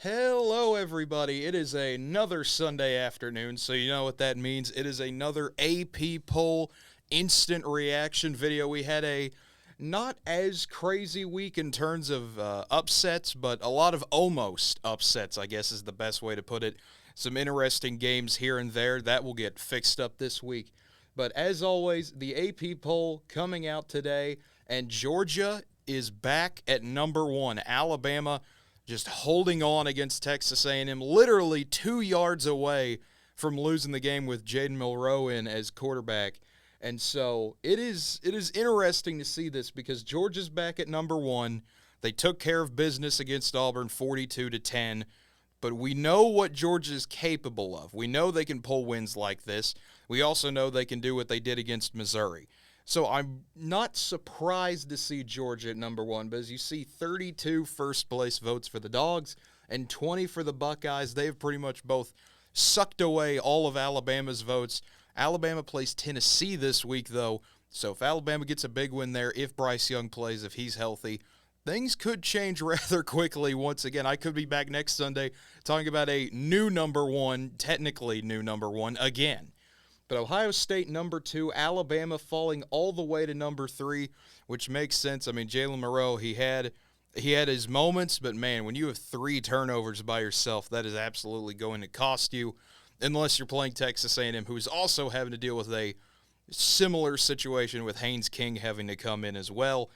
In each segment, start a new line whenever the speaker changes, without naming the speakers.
Hello, everybody. It is another Sunday afternoon, so you know what that means. It is another AP poll instant reaction video. We had a not as crazy week in terms of upsets, but a lot of almost upsets, I guess is the best way to put it. Some interesting games here and there. That will get fixed up this week. But as always, the AP poll coming out today, and Georgia is back at number one. Alabama just holding on against Texas A&M, literally 2 yards away from losing the game with Jaden Milroe in as quarterback. And so it is interesting to see this because Georgia's back at number one. They took care of business against Auburn 42-10. But we know what Georgia is capable of. We know they can pull wins like this. We also know they can do what they did against Missouri. So I'm not surprised to see Georgia at number one, but as you see 32 first-place votes for the Dogs and 20 for the Buckeyes, they have pretty much both sucked away all of Alabama's votes. Alabama plays Tennessee this week, though, so if Alabama gets a big win there, if Bryce Young plays, if he's healthy, things could change rather quickly once again. I could be back next Sunday talking about a new number one, technically new number one, again. But Ohio State number two, Alabama falling all the way to number three, which makes sense. I mean, Jalen Milroe, he had his moments, but man, when you have 3 turnovers by yourself, that is absolutely going to cost you, unless you're playing Texas A&M, who's also having to deal with a similar situation with Haynes King having to come in as well.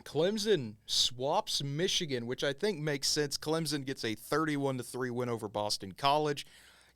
Clemson swaps Michigan, which I think makes sense. Clemson gets a 31-3 win over Boston College.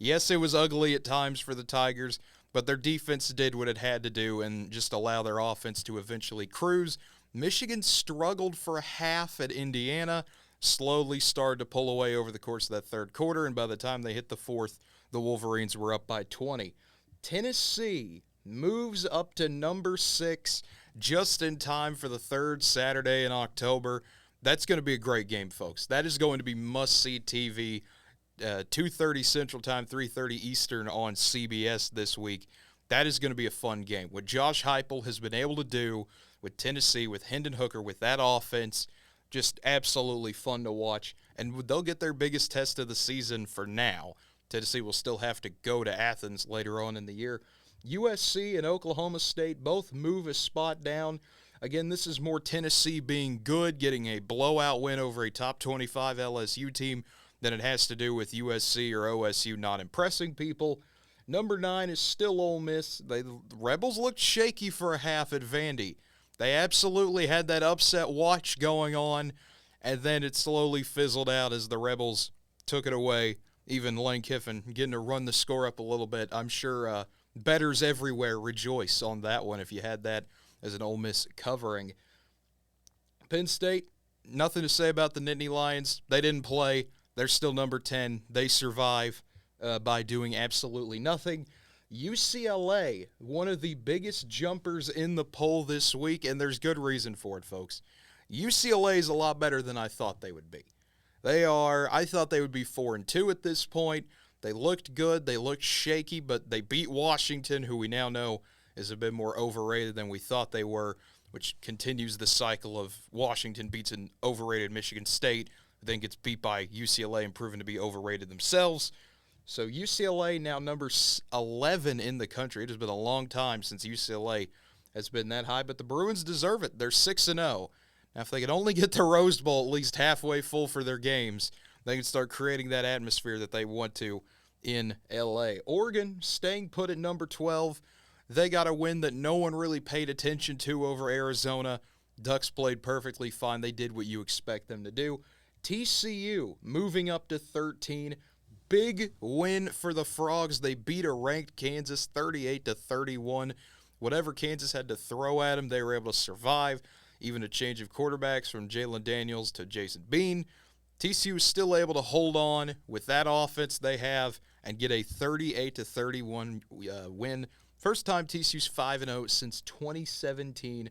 Yes, it was ugly at times for the Tigers, but their defense did what it had to do and just allow their offense to eventually cruise. Michigan struggled for a half at Indiana, slowly started to pull away over the course of that third quarter, and by the time they hit the fourth, the Wolverines were up by 20. Tennessee moves up to number 6 just in time for the third Saturday in October. That's going to be a great game, folks. That is going to be must-see TV. 2:30 Central Time, 3:30 Eastern on CBS this week. That is going to be a fun game. What Josh Heupel has been able to do with Tennessee, with Hendon Hooker, with that offense, just absolutely fun to watch. And they'll get their biggest test of the season for now. Tennessee will still have to go to Athens later on in the year. USC and Oklahoma State both move a spot down. Again, this is more Tennessee being good, getting a blowout win over a top 25 LSU team than it has to do with USC or OSU not impressing people. Number 9 is still Ole Miss. The Rebels looked shaky for a half at Vandy. They absolutely had that upset watch going on, and then it slowly fizzled out as the Rebels took it away. Even Lane Kiffin getting to run the score up a little bit. I'm sure bettors everywhere rejoice on that one if you had that as an Ole Miss covering. Penn State, nothing to say about the Nittany Lions. They didn't play. They're still number 10. They survive by doing absolutely nothing. UCLA, one of the biggest jumpers in the poll this week, and there's good reason for it, folks. UCLA is a lot better than I thought they would be. I thought they would be 4-2 at this point. They looked good. They looked shaky, but they beat Washington, who we now know is a bit more overrated than we thought they were, which continues the cycle of Washington beats an overrated Michigan State, then gets beat by UCLA and proven to be overrated themselves. So UCLA now number 11 in the country. It has been a long time since UCLA has been that high, but the Bruins deserve it. They're 6-0. Now, if they can only get the Rose Bowl at least halfway full for their games, they can start creating that atmosphere that they want to in L.A. Oregon staying put at number 12. They got a win that no one really paid attention to over Arizona. Ducks played perfectly fine. They did what you expect them to do. TCU moving up to 13. Big win for the Frogs. They beat a ranked Kansas 38-31. Whatever Kansas had to throw at them, they were able to survive. Even a change of quarterbacks from Jalen Daniels to Jason Bean. TCU is still able to hold on with that offense they have and get a 38-31 win. First time TCU's 5-0 since 2017.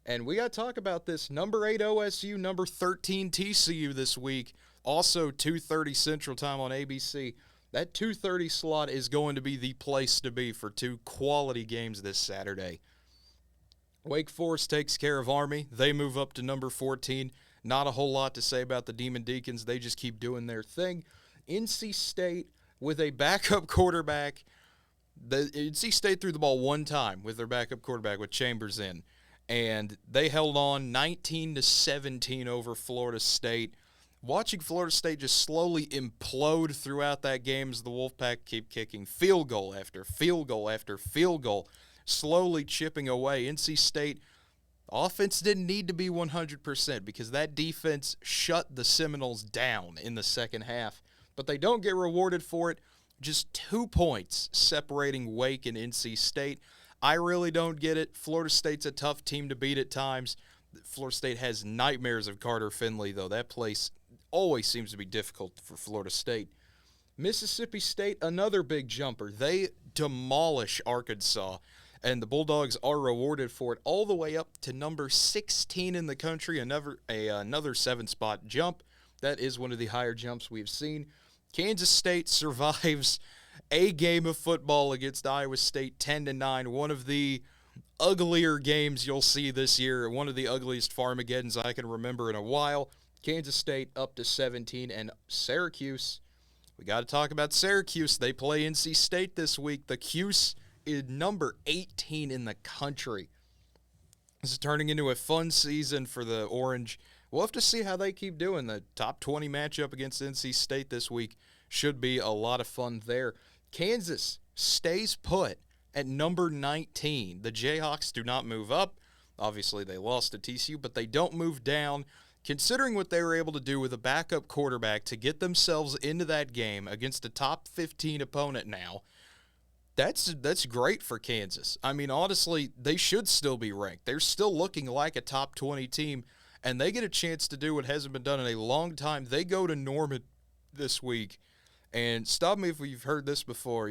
And we got to talk about this. Number 8 OSU, number 13 TCU this week. Also 2:30 Central Time on ABC. That 2:30 slot is going to be the place to be for 2 quality games this Saturday. Wake Forest takes care of Army. They move up to number 14. Not a whole lot to say about the Demon Deacons. They just keep doing their thing. NC State with a backup quarterback. The NC State threw the ball one time with their backup quarterback with Chambers in, and they held on 19-17 over Florida State. Watching Florida State just slowly implode throughout that game as the Wolfpack keep kicking field goal after field goal after field goal, slowly chipping away. NC State offense didn't need to be 100% because that defense shut the Seminoles down in the second half, but they don't get rewarded for it. Just 2 points separating Wake and NC State. I really don't get it. Florida State's a tough team to beat at times. Florida State has nightmares of Carter Finley, though. That place always seems to be difficult for Florida State. Mississippi State, another big jumper. They demolish Arkansas, and the Bulldogs are rewarded for it all the way up to number 16 in the country, another 7-spot jump. That is one of the higher jumps we've seen. Kansas State survives a game of football against Iowa State 10-9, one of the uglier games you'll see this year, one of the ugliest Farmageddons I can remember in a while. Kansas State up to 17, and Syracuse, we got to talk about Syracuse. They play NC State this week. The Cuse is number 18 in the country. This is turning into a fun season for the Orange. We'll have to see how they keep doing. The top 20 matchup against NC State this week should be a lot of fun there. Kansas stays put at number 19. The Jayhawks do not move up. Obviously, they lost to TCU, but they don't move down. Considering what they were able to do with a backup quarterback to get themselves into that game against a top 15 opponent now, that's great for Kansas. I mean, honestly, they should still be ranked. They're still looking like a top 20 team, and they get a chance to do what hasn't been done in a long time. They go to Norman this week, and stop me if you've heard this before,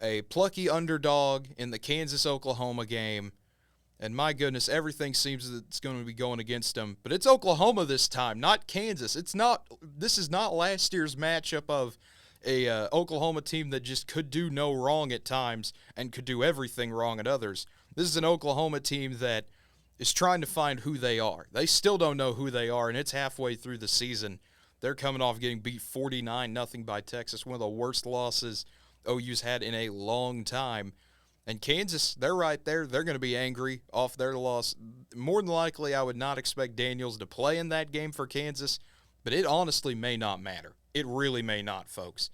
a plucky underdog in the Kansas-Oklahoma game. And my goodness, everything seems that it's going to be going against them. But it's Oklahoma this time, not Kansas. This is not last year's matchup of a Oklahoma team that just could do no wrong at times and could do everything wrong at others. This is an Oklahoma team that is trying to find who they are. They still don't know who they are, and it's halfway through the season. They're coming off getting beat 49-0 by Texas, one of the worst losses OU's had in a long time. And Kansas, they're right there. They're going to be angry off their loss. More than likely, I would not expect Daniels to play in that game for Kansas, but it honestly may not matter. It really may not, folks.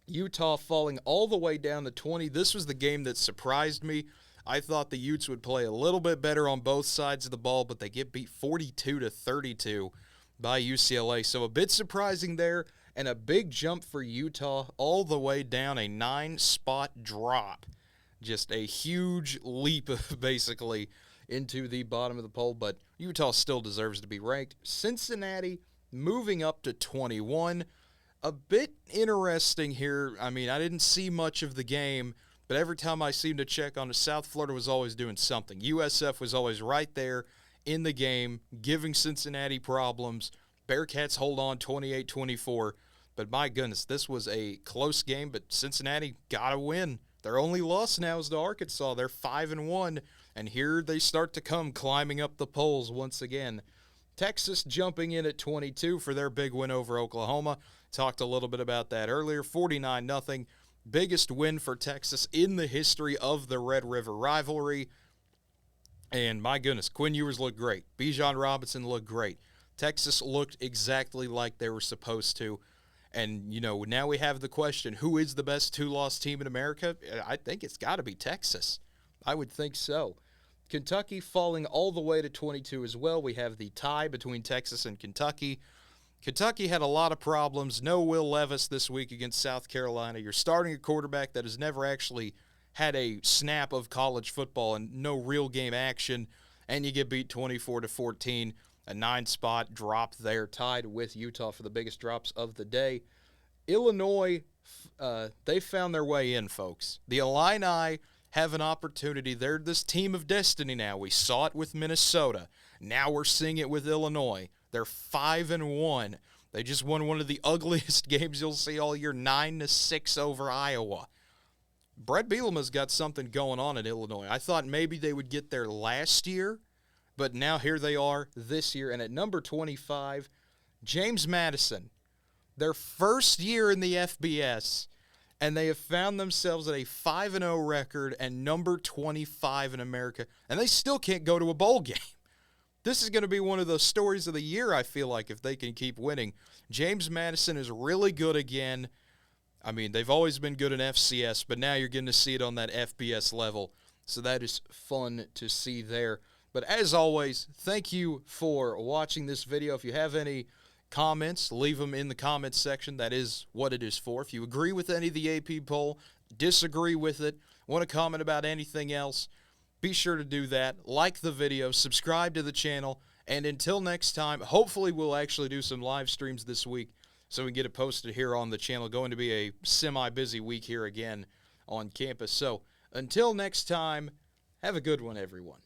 Utah falling all the way down to 20. This was the game that surprised me. I thought the Utes would play a little bit better on both sides of the ball, but they get beat 42-32 by UCLA. So a bit surprising there, and a big jump for Utah all the way down, a 9-spot drop. Just a huge leap, basically, into the bottom of the poll, but Utah still deserves to be ranked. Cincinnati moving up to 21. A bit interesting here. I mean, I didn't see much of the game, but every time I seemed to check on it, South Florida was always doing something. USF was always right there in the game, giving Cincinnati problems. Bearcats hold on 28-24. But my goodness, this was a close game, but Cincinnati got to win. Their only loss now is to Arkansas. They're 5-1, and here they start to come climbing up the polls once again. Texas jumping in at 22 for their big win over Oklahoma. Talked a little bit about that earlier. 49-0. Biggest win for Texas in the history of the Red River rivalry. And my goodness, Quinn Ewers looked great. Bijan Robinson looked great. Texas looked exactly like they were supposed to. And, now we have the question, who is the best two-loss team in America? I think it's got to be Texas. I would think so. Kentucky falling all the way to 22 as well. We have the tie between Texas and Kentucky. Kentucky had a lot of problems. No Will Levis this week against South Carolina. You're starting a quarterback that has never actually had a snap of college football and no real game action, and you get beat 24-14. A 9-spot drop there, tied with Utah for the biggest drops of the day. Illinois, they found their way in, folks. The Illini have an opportunity. They're this team of destiny now. We saw it with Minnesota. Now we're seeing it with Illinois. They're 5-1. They just won one of the ugliest games you'll see all year, 9-6 over Iowa. Brett Bielema's got something going on in Illinois. I thought maybe they would get there last year, But now here they are this year. And at number 25, James Madison, their first year in the FBS, and they have found themselves at a 5-0 record and number 25 in America, and they still can't go to a bowl game. This is going to be one of the stories of the year, I feel like, if they can keep winning. James Madison is really good again. I mean, they've always been good in FCS, but now you're getting to see it on that FBS level. So that is fun to see there. But as always, thank you for watching this video. If you have any comments, leave them in the comments section. That is what it is for. If you agree with any of the AP poll, disagree with it, want to comment about anything else, be sure to do that. Like the video, subscribe to the channel, and until next time, hopefully we'll actually do some live streams this week so we can get it posted here on the channel. Going to be a semi-busy week here again on campus. So until next time, have a good one, everyone.